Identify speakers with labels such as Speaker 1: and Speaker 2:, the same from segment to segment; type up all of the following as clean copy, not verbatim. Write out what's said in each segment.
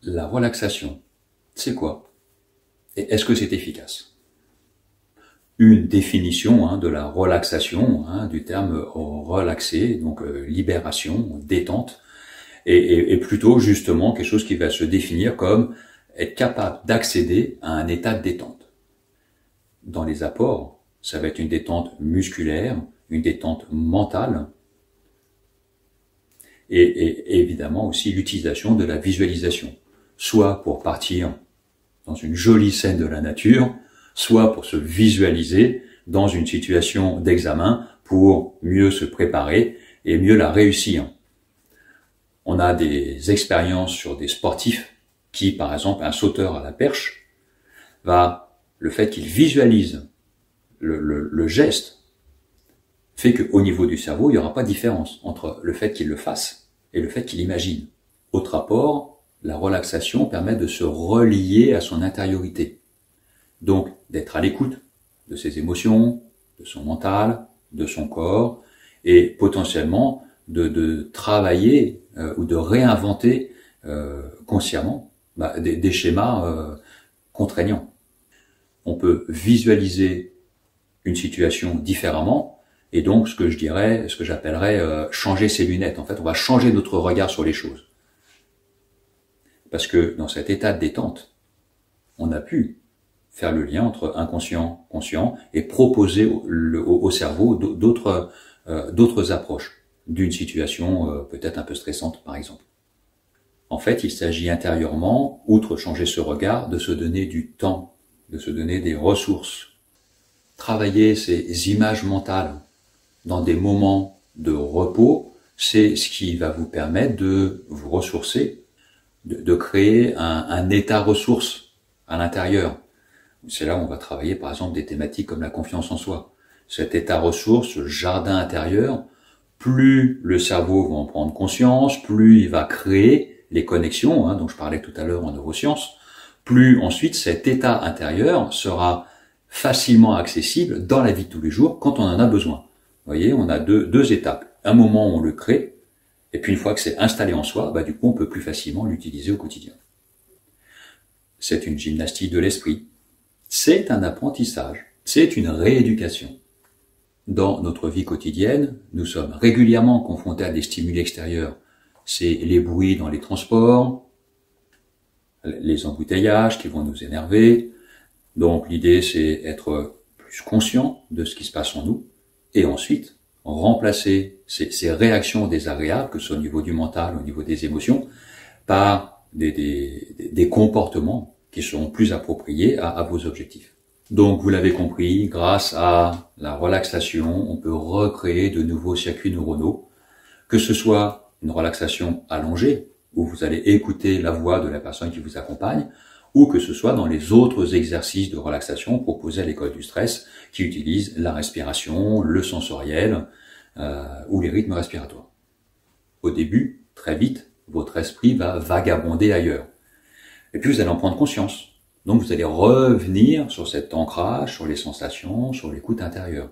Speaker 1: La relaxation, c'est quoi? Et est-ce que c'est efficace? Une définition de la relaxation, du terme relaxer, donc libération, détente, et plutôt justement quelque chose qui va se définir comme être capable d'accéder à un état de détente. Dans les apports, ça va être une détente musculaire, une détente mentale, et évidemment aussi l'utilisation de la visualisation, soit pour partir dans une jolie scène de la nature, soit pour se visualiser dans une situation d'examen pour mieux se préparer et mieux la réussir. On a des expériences sur des sportifs qui, par exemple, un sauteur à la perche, le fait qu'il visualise le geste fait qu'au niveau du cerveau, il n'y aura pas de différence entre le fait qu'il le fasse et le fait qu'il imagine. Autre rapport, la relaxation permet de se relier à son intériorité. Donc, d'être à l'écoute de ses émotions, de son mental, de son corps, et potentiellement de travailler ou de réinventer consciemment des schémas contraignants. On peut visualiser une situation différemment, et donc ce que j'appellerais changer ses lunettes. En fait, on va changer notre regard sur les choses. Parce que dans cet état de détente, on a pu faire le lien entre inconscient, conscient, et proposer au cerveau d'autres approches d'une situation peut-être un peu stressante, par exemple. En fait, il s'agit intérieurement, outre changer ce regard, de se donner du temps, de se donner des ressources. Travailler ces images mentales dans des moments de repos, c'est ce qui va vous permettre de vous ressourcer, de créer un état ressource à l'intérieur. C'est là où on va travailler par exemple des thématiques comme la confiance en soi. Cet état ressource, ce jardin intérieur, plus le cerveau va en prendre conscience, plus il va créer les connexions dont je parlais tout à l'heure en neurosciences, plus ensuite cet état intérieur sera facilement accessible dans la vie de tous les jours quand on en a besoin. Vous voyez, on a deux étapes. Un moment où on le crée, et puis une fois que c'est installé en soi, du coup on peut plus facilement l'utiliser au quotidien. C'est une gymnastique de l'esprit. C'est un apprentissage, c'est une rééducation. Dans notre vie quotidienne, nous sommes régulièrement confrontés à des stimuli extérieurs. C'est les bruits dans les transports, les embouteillages qui vont nous énerver. Donc l'idée, c'est être plus conscient de ce qui se passe en nous, et ensuite remplacer ces réactions désagréables, que ce soit au niveau du mental, au niveau des émotions, par des comportements qui seront plus appropriés à vos objectifs. Donc, vous l'avez compris, grâce à la relaxation, on peut recréer de nouveaux circuits neuronaux, que ce soit une relaxation allongée, où vous allez écouter la voix de la personne qui vous accompagne, ou que ce soit dans les autres exercices de relaxation proposés à l'école du stress, qui utilisent la respiration, le sensoriel, ou les rythmes respiratoires. Au début, très vite, votre esprit va vagabonder ailleurs. Et puis vous allez en prendre conscience. Donc vous allez revenir sur cet ancrage, sur les sensations, sur l'écoute intérieure.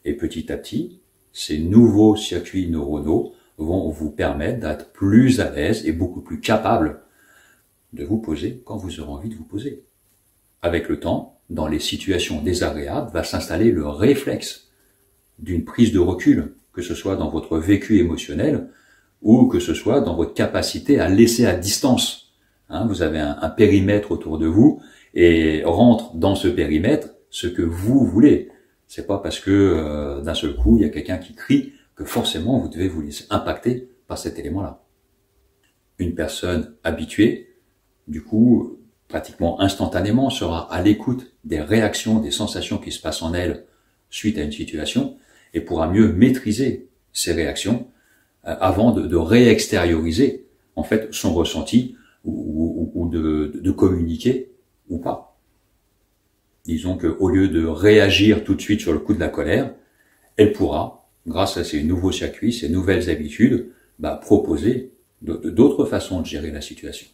Speaker 1: Et petit à petit, ces nouveaux circuits neuronaux vont vous permettre d'être plus à l'aise et beaucoup plus capable de vous poser quand vous aurez envie de vous poser. Avec le temps, dans les situations désagréables, va s'installer le réflexe d'une prise de recul, que ce soit dans votre vécu émotionnel ou que ce soit dans votre capacité à laisser à distance. Vous avez un périmètre autour de vous et rentre dans ce périmètre ce que vous voulez. C'est pas parce que d'un seul coup il y a quelqu'un qui crie que forcément vous devez vous laisser impacter par cet élément-là. Une personne habituée, du coup, pratiquement instantanément sera à l'écoute des réactions, des sensations qui se passent en elle suite à une situation et pourra mieux maîtriser ces réactions avant de réextérioriser en fait son ressenti ou de communiquer ou pas. Disons qu'au lieu de réagir tout de suite sur le coup de la colère, elle pourra, grâce à ces nouveaux circuits, ces nouvelles habitudes, proposer d'autres façons de gérer la situation.